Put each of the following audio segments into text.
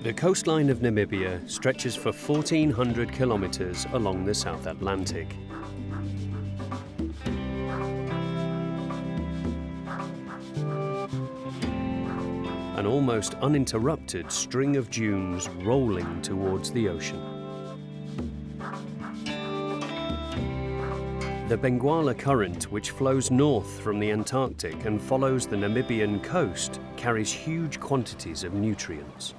The coastline of Namibia stretches for 1,400 kilometers along the South Atlantic. An almost uninterrupted string of dunes rolling towards the ocean. The Benguela Current, which flows north from the Antarctic and follows the Namibian coast, carries huge quantities of nutrients.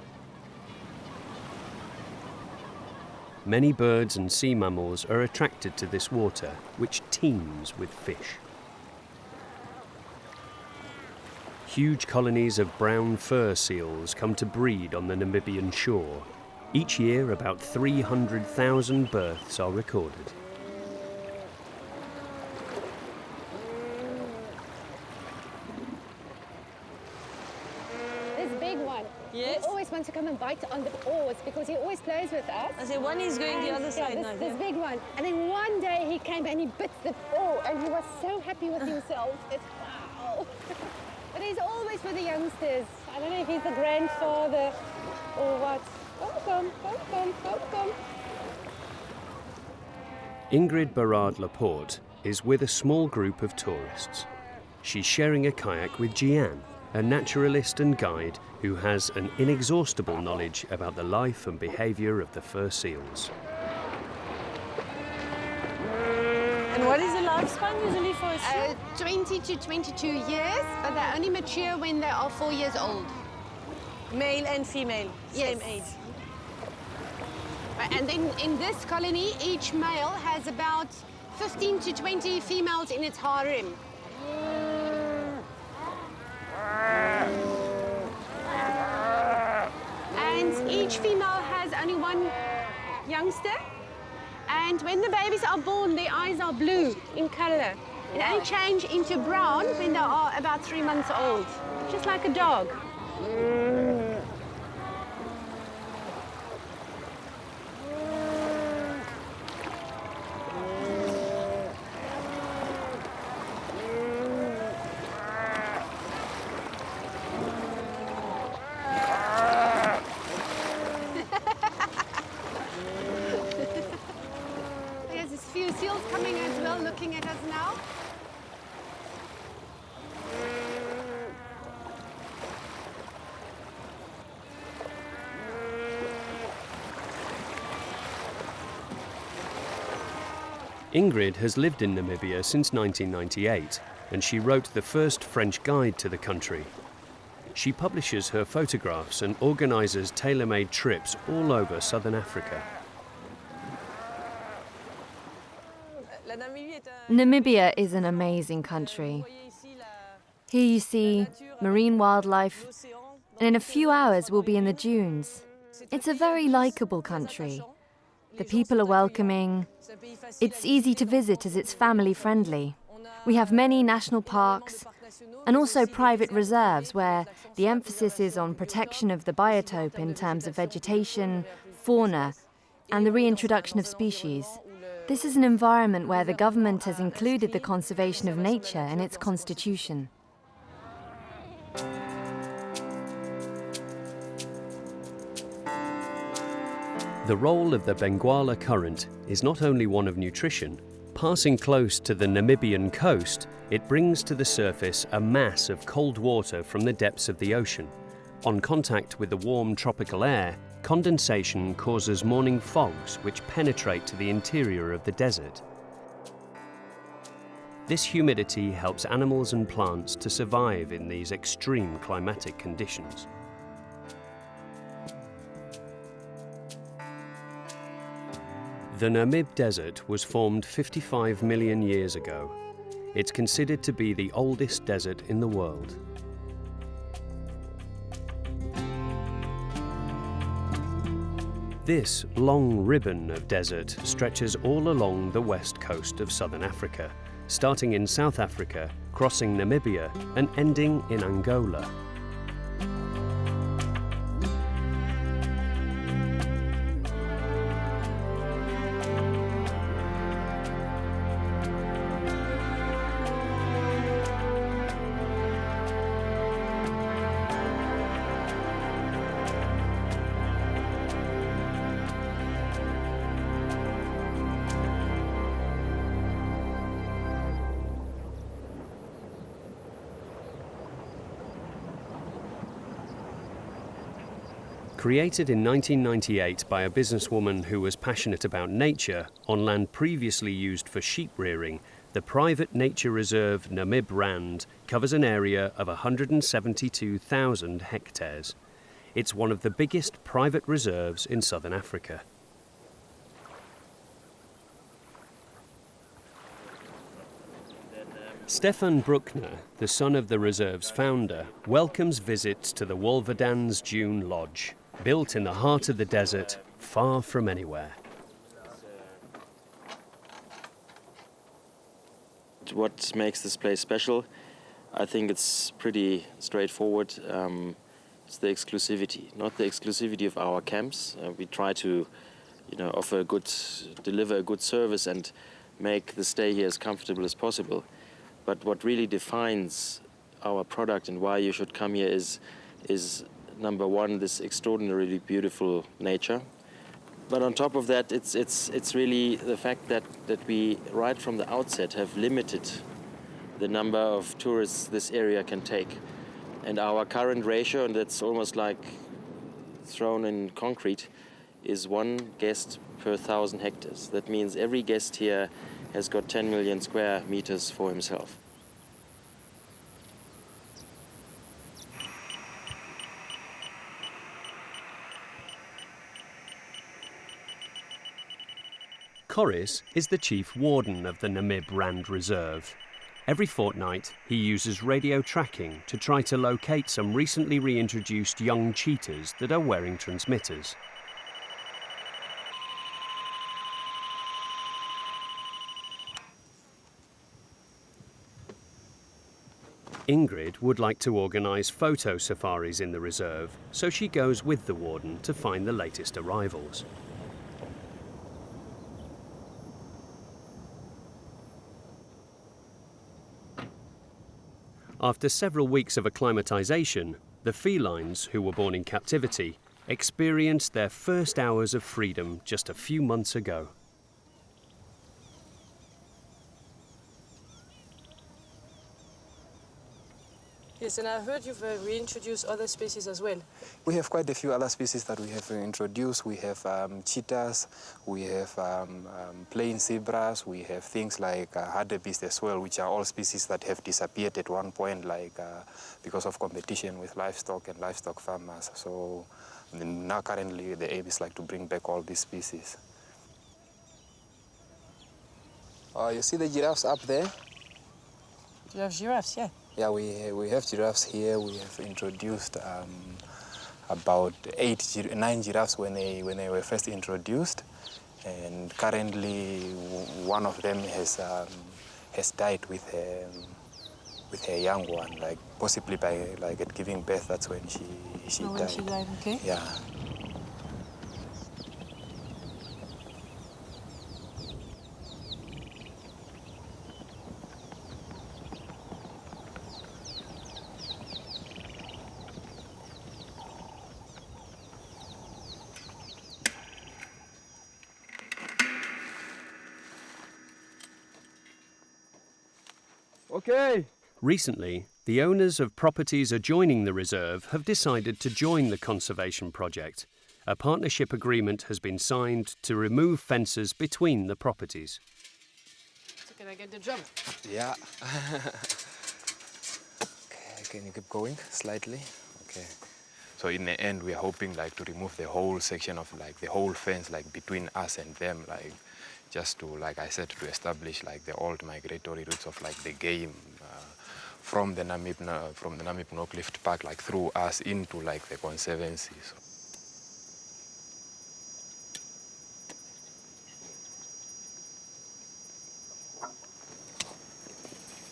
Many birds and sea mammals are attracted to this water, which teems with fish. Huge colonies of brown fur seals come to breed on the Namibian shore. Each year, about 300,000 births are recorded. This big one. Yes. He always wants to come and bite on the oars because he always plays with us. I say one is going the other side now. This big one. And then one day he came and he bit the oar and he was so happy with himself. It's wow. But he's always with the youngsters. I don't know if he's the grandfather or what. Come. Ingrid Bertrand Laporte is with a small group of tourists. She's sharing a kayak with Jian, a naturalist and guide who has an inexhaustible knowledge about the life and behavior of the fur seals. And what is the lifespan usually for a seal? 20 to 22 years, but they only mature when they are 4 years old. Male and female, Yes. same age. And then in this colony, each male has about 15 to 20 females in its harem. And each female has only one youngster. And when the babies are born, their eyes are blue in color. They only change into brown when they are about 3 months old, just like a dog. There's a few seals coming as well, looking at us now. Ingrid has lived in Namibia since 1998, and she wrote the first French guide to the country. She publishes her photographs and organizes tailor-made trips all over southern Africa. Namibia is an amazing country. Here you see marine wildlife, and in a few hours we'll be in the dunes. It's a very likable country. The people are welcoming. It's easy to visit as it's family friendly. We have many national parks and also private reserves where the emphasis is on protection of the biotope in terms of vegetation, fauna, and the reintroduction of species. This is an environment where the government has included the conservation of nature in its constitution. The role of the Benguela Current is not only one of nutrition. Passing close to the Namibian coast, it brings to the surface a mass of cold water from the depths of the ocean. On contact with the warm tropical air, condensation causes morning fogs which penetrate to the interior of the desert. This humidity helps animals and plants to survive in these extreme climatic conditions. The Namib Desert was formed 55 million years ago. It's considered to be the oldest desert in the world. This long ribbon of desert stretches all along the west coast of southern Africa, starting in South Africa, crossing Namibia, and ending in Angola. Created in 1998 by a businesswoman who was passionate about nature on land previously used for sheep rearing, the private nature reserve Namib covers an area of 172,000 hectares. It's one of the biggest private reserves in southern Africa. Stefan Bruckner, the son of the reserve's founder, welcomes visits to the Wolverdan's Dune Lodge, built in the heart of the desert, far from anywhere. What makes this place special? I think it's pretty straightforward. It's the exclusivity, not the exclusivity of our camps. We try to, deliver a good service and make the stay here as comfortable as possible. But what really defines our product and why you should come here is number one, this extraordinarily beautiful nature. But on top of that, it's really the fact that we, right from the outset, have limited the number of tourists this area can take. And our current ratio, and that's almost like thrown in concrete, is 1 guest per 1,000 hectares. That means every guest here has got 10 million square meters for himself. Corris is the chief warden of the Namib Reserve. Every fortnight, he uses radio tracking to try to locate some recently reintroduced young cheetahs that are wearing transmitters. Ingrid would like to organise photo safaris in the reserve, so she goes with the warden to find the latest arrivals. After several weeks of acclimatisation, the felines, who were born in captivity, experienced their first hours of freedom just a few months ago. Yes, and I heard you've reintroduced other species as well. We have quite a few other species that we have introduced. We have cheetahs, we have plain zebras, we have things like hartebeest as well, which are all species that have disappeared at one point, because of competition with livestock and livestock farmers. So now currently the aim is to bring back all these species. You see the giraffes up there? You have giraffes, yeah. Yeah, we have giraffes here. We have introduced about 9 giraffes when they were first introduced, and currently one of them has died with her young one, possibly by at giving birth. That's when she died. When she died, okay. Yeah. Okay. Recently, the owners of properties adjoining the reserve have decided to join the conservation project. A partnership agreement has been signed to remove fences between the properties. So can I get the jump? Yeah. Okay, can you keep going slightly? Okay. So in the end, we are hoping to remove the whole section of the whole fence between us and them, just to, like I said, to establish the old migratory routes of the game from the Namib No Cliff Park through us into the conservancy. So.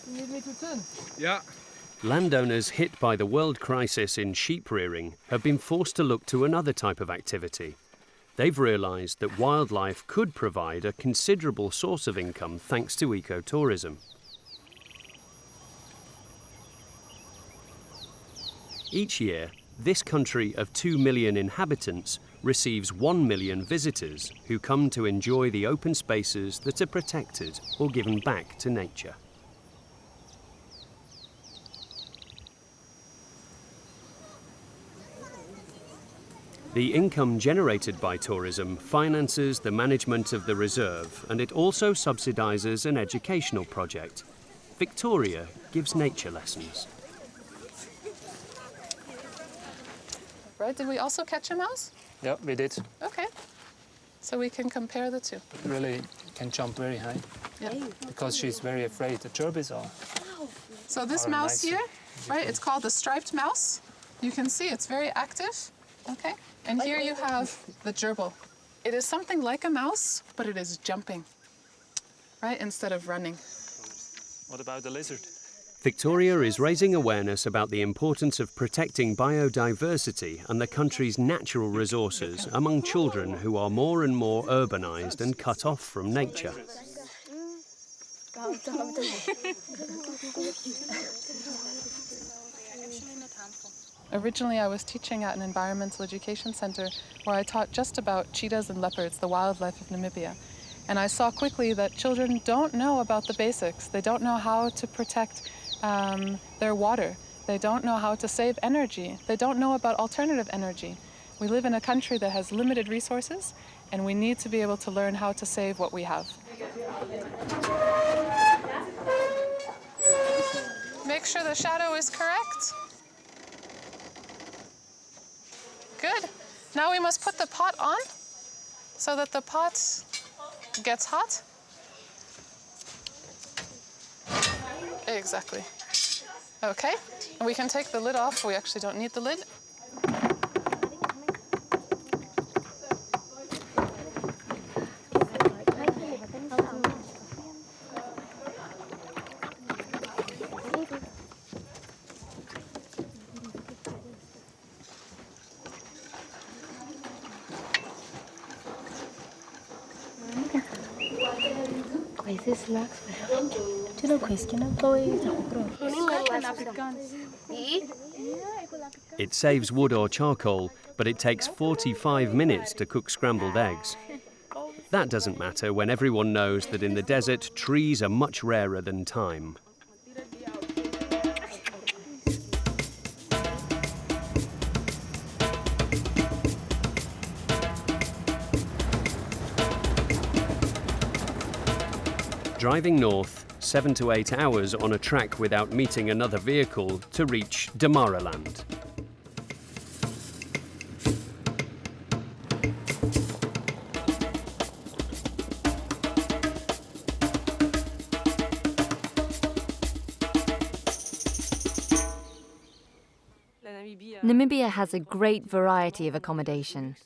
You need me to turn? Yeah. Landowners hit by the world crisis in sheep rearing have been forced to look to another type of activity. They've realised that wildlife could provide a considerable source of income thanks to ecotourism. Each year, this country of 2 million inhabitants receives 1 million visitors who come to enjoy the open spaces that are protected or given back to nature. The income generated by tourism finances the management of the reserve, and it also subsidises an educational project. Victoria gives nature lessons. Right, did we also catch a mouse? Yeah, we did. Okay, so we can compare the two. Really can jump very high. Yeah. Because she's very afraid. The gerbils are. So this Are mouse nicer. here, right, it's called the striped mouse. You can see it's very active, okay? And here you have the gerbil. It is something like a mouse, but it is jumping, right, instead of running. What about the lizard? Victoria is raising awareness about the importance of protecting biodiversity and the country's natural resources among children who are more and more urbanised and cut off from nature. Originally, I was teaching at an environmental education center where I taught just about cheetahs and leopards, the wildlife of Namibia. And I saw quickly that children don't know about the basics. They don't know how to protect their water. They don't know how to save energy. They don't know about alternative energy. We live in a country that has limited resources, and we need to be able to learn how to save what we have. Make sure the shadow is correct. Good. Now we must put the pot on so that the pot gets hot. Exactly. Okay, and we can take the lid off. We actually don't need the lid. It saves wood or charcoal, but it takes 45 minutes to cook scrambled eggs. That doesn't matter when everyone knows that in the desert, trees are much rarer than thyme. Driving north, 7 to 8 hours on a track without meeting another vehicle to reach Damaraland. Namibia has a great variety of accommodation.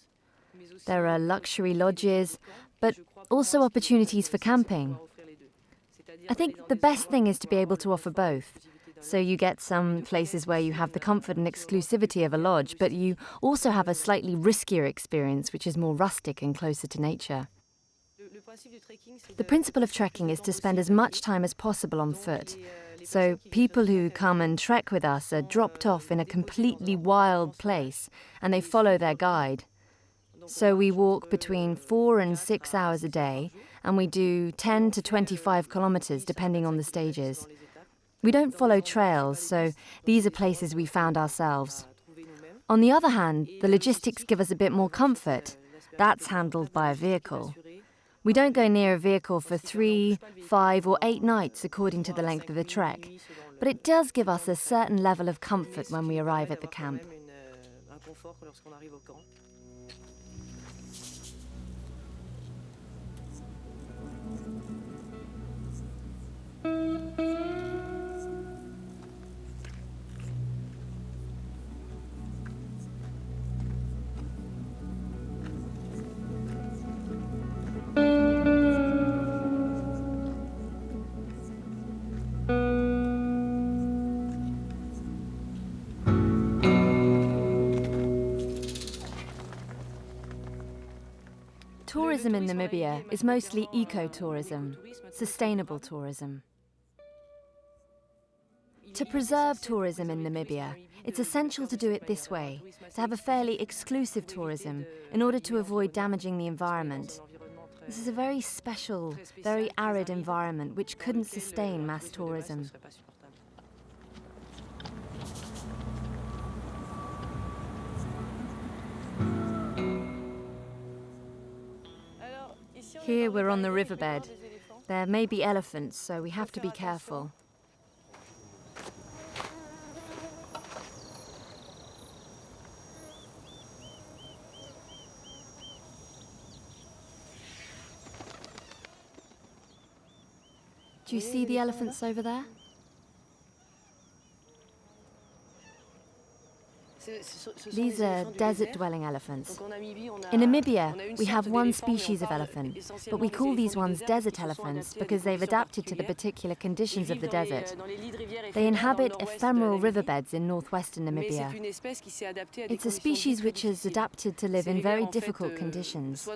There are luxury lodges, but also opportunities for camping. I think the best thing is to be able to offer both. So you get some places where you have the comfort and exclusivity of a lodge, but you also have a slightly riskier experience, which is more rustic and closer to nature. The principle of trekking is to spend as much time as possible on foot. So people who come and trek with us are dropped off in a completely wild place, and they follow their guide. So we walk between 4 and 6 hours a day, and we do 10 to 25 kilometers depending on the stages. We don't follow trails, so these are places we found ourselves. On the other hand, the logistics give us a bit more comfort. That's handled by a vehicle. We don't go near a vehicle for 3, 5 or 8 nights according to the length of the trek, but it does give us a certain level of comfort when we arrive at the camp. Tourism in Namibia is mostly ecotourism, sustainable tourism. To preserve tourism in Namibia, it's essential to do it this way, to have a fairly exclusive tourism in order to avoid damaging the environment. This is a very special, very arid environment which couldn't sustain mass tourism. Here we're on the riverbed. There may be elephants, so we have to be careful. Do you see the elephants over there? These are desert-dwelling elephants. In Namibia, we have one species of elephant, but we call these ones desert elephants because they've adapted to the particular conditions of the desert. They inhabit ephemeral riverbeds in northwestern Namibia. It's a species which has adapted to live in very difficult conditions.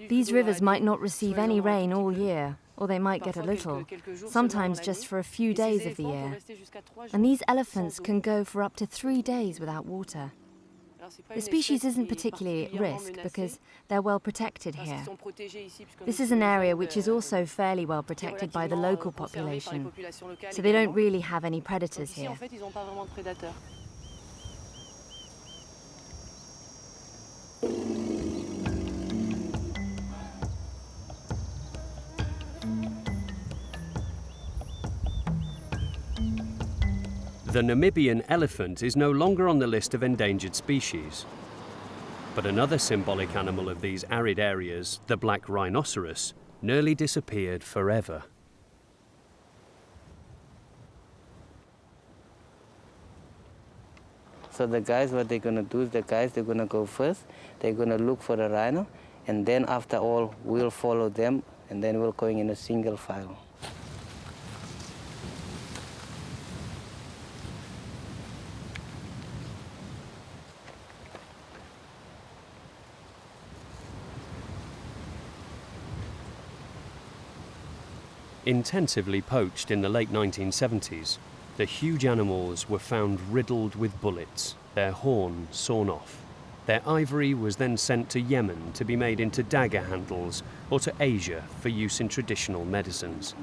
These rivers might not receive any rain all year, or they might get a little, sometimes just for a few days of the year. And these elephants can go for up to 3 days without water. The species isn't particularly at risk because they're well protected here. This is an area which is also fairly well protected by the local population, so they don't really have any predators here. The Namibian elephant is no longer on the list of endangered species. But another symbolic animal of these arid areas, the black rhinoceros, nearly disappeared forever. So the guys, what they're going to do is they're going to go first. They're going to look for the rhino, and then after all, we'll follow them, and then we're going in a single file. Intensively poached in the late 1970s, the huge animals were found riddled with bullets, their horn sawn off. Their ivory was then sent to Yemen to be made into dagger handles or to Asia for use in traditional medicines.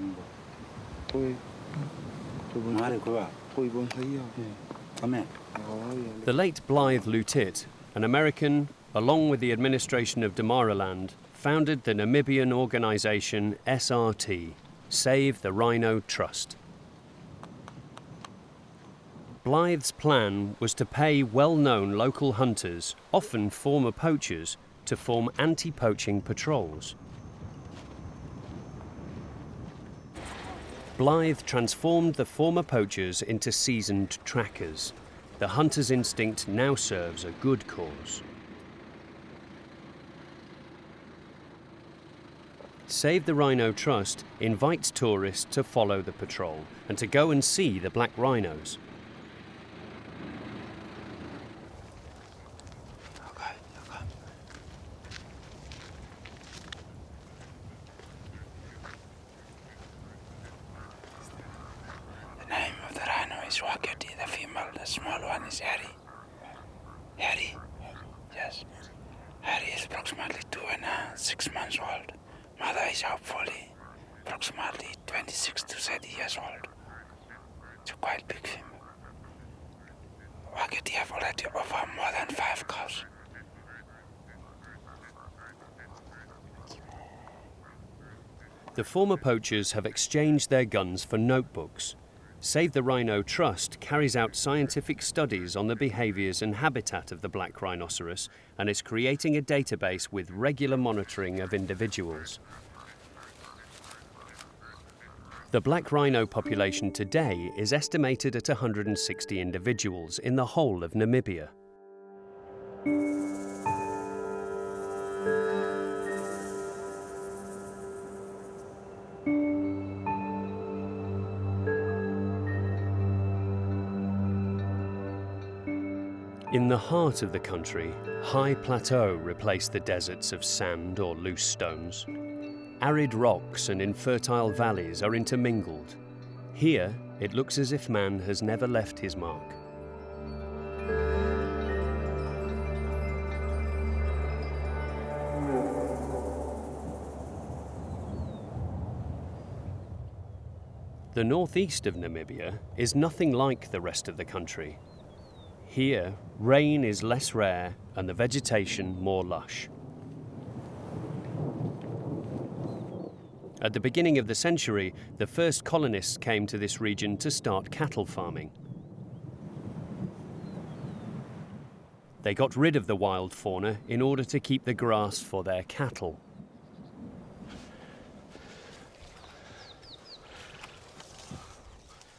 The late Blythe Lutit, an American, along with the administration of Damaraland, founded the Namibian organisation SRT, Save the Rhino Trust. Blythe's plan was to pay well-known local hunters, often former poachers, to form anti-poaching patrols. Blythe transformed the former poachers into seasoned trackers. The hunter's instinct now serves a good cause. Save the Rhino Trust invites tourists to follow the patrol and to go and see the black rhinos. The name of the rhino is Wakati, the female. The small one is Harry. Harry? Yes. Harry is approximately 2 and 6 months old. Mother is hopefully approximately 26 to 30 years old. It's a quite big female. Wakati have already over more than 5 calves. The former poachers have exchanged their guns for notebooks. Save the Rhino Trust carries out scientific studies on the behaviours and habitat of the black rhinoceros and is creating a database with regular monitoring of individuals. The black rhino population today is estimated at 160 individuals in the whole of Namibia. In the heart of the country, high plateau replace the deserts of sand or loose stones. Arid rocks and infertile valleys are intermingled. Here, it looks as if man has never left his mark. The northeast of Namibia is nothing like the rest of the country. Here, rain is less rare and the vegetation more lush. At the beginning of the century, the first colonists came to this region to start cattle farming. They got rid of the wild fauna in order to keep the grass for their cattle.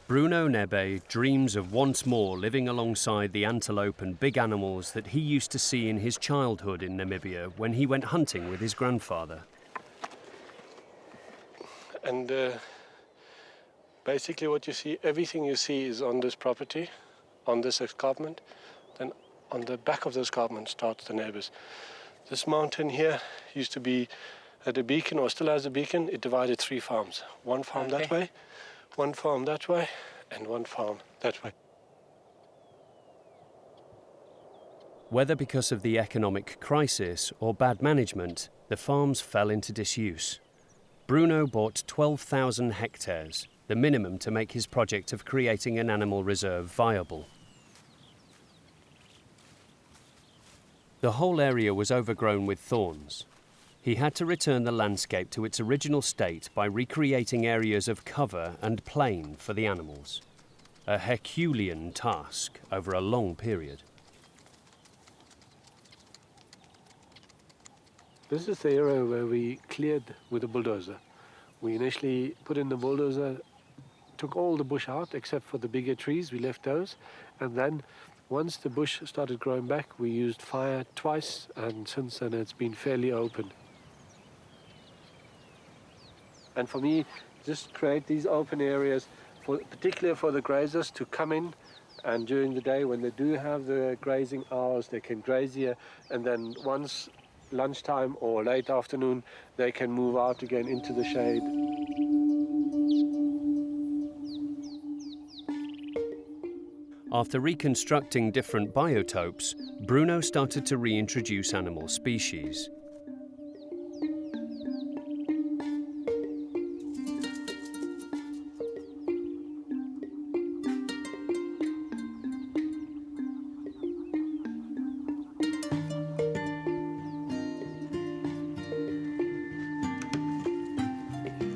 Bruno Nebe dreams of once more living alongside the antelope and big animals that he used to see in his childhood in Namibia when he went hunting with his grandfather. And basically what you see, everything you see is on this property, on this escarpment. Then on the back of the escarpment starts the neighbors. This mountain here used to be at a beacon, or still has a beacon. It divided 3 farms. One farm that way, one farm that way, and one farm that way. Whether because of the economic crisis or bad management, the farms fell into disuse. Bruno bought 12,000 hectares, the minimum to make his project of creating an animal reserve viable. The whole area was overgrown with thorns. He had to return the landscape to its original state by recreating areas of cover and plain for the animals. A Herculean task over a long period. This is the area where we cleared with a bulldozer. We initially put in the bulldozer, took all the bush out except for the bigger trees, we left those, and then once the bush started growing back, we used fire twice, and since then it's been fairly open. And for me, just create these open areas, particularly for the grazers to come in, and during the day when they do have the grazing hours, they can graze here, and then once lunchtime or late afternoon, they can move out again into the shade. After reconstructing different biotopes, Bruno started to reintroduce animal species.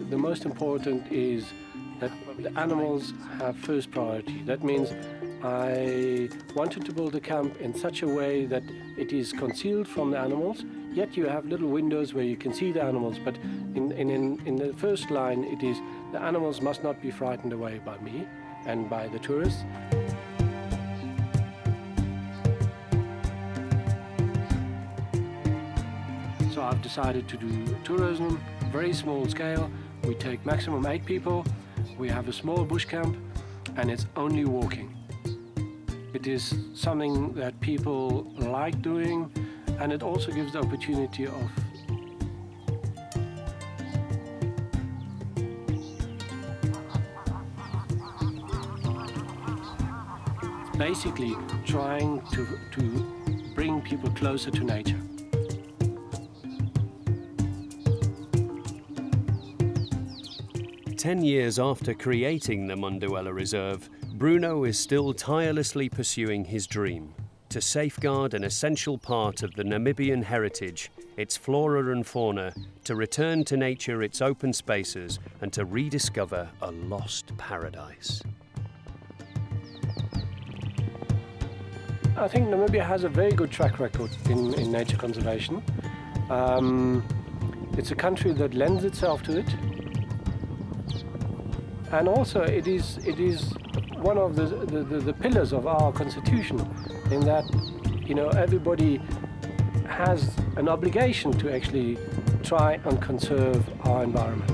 The most important is that the animals have first priority. That means I wanted to build a camp in such a way that it is concealed from the animals, yet you have little windows where you can see the animals, but in the first line it is the animals must not be frightened away by me and by the tourists. So I've decided to do tourism, very small scale. We take maximum 8 people, we have a small bush camp, and it's only walking. It is something that people like doing, and it also gives the opportunity of basically trying to bring people closer to nature. Ten years after creating the Munduela Reserve, Bruno is still tirelessly pursuing his dream to safeguard an essential part of the Namibian heritage, its flora and fauna, to return to nature its open spaces, and to rediscover a lost paradise. I think Namibia has a very good track record in nature conservation. It's a country that lends itself to it. And also it is one of the pillars of our constitution, in that, you know, everybody has an obligation to actually try and conserve our environment.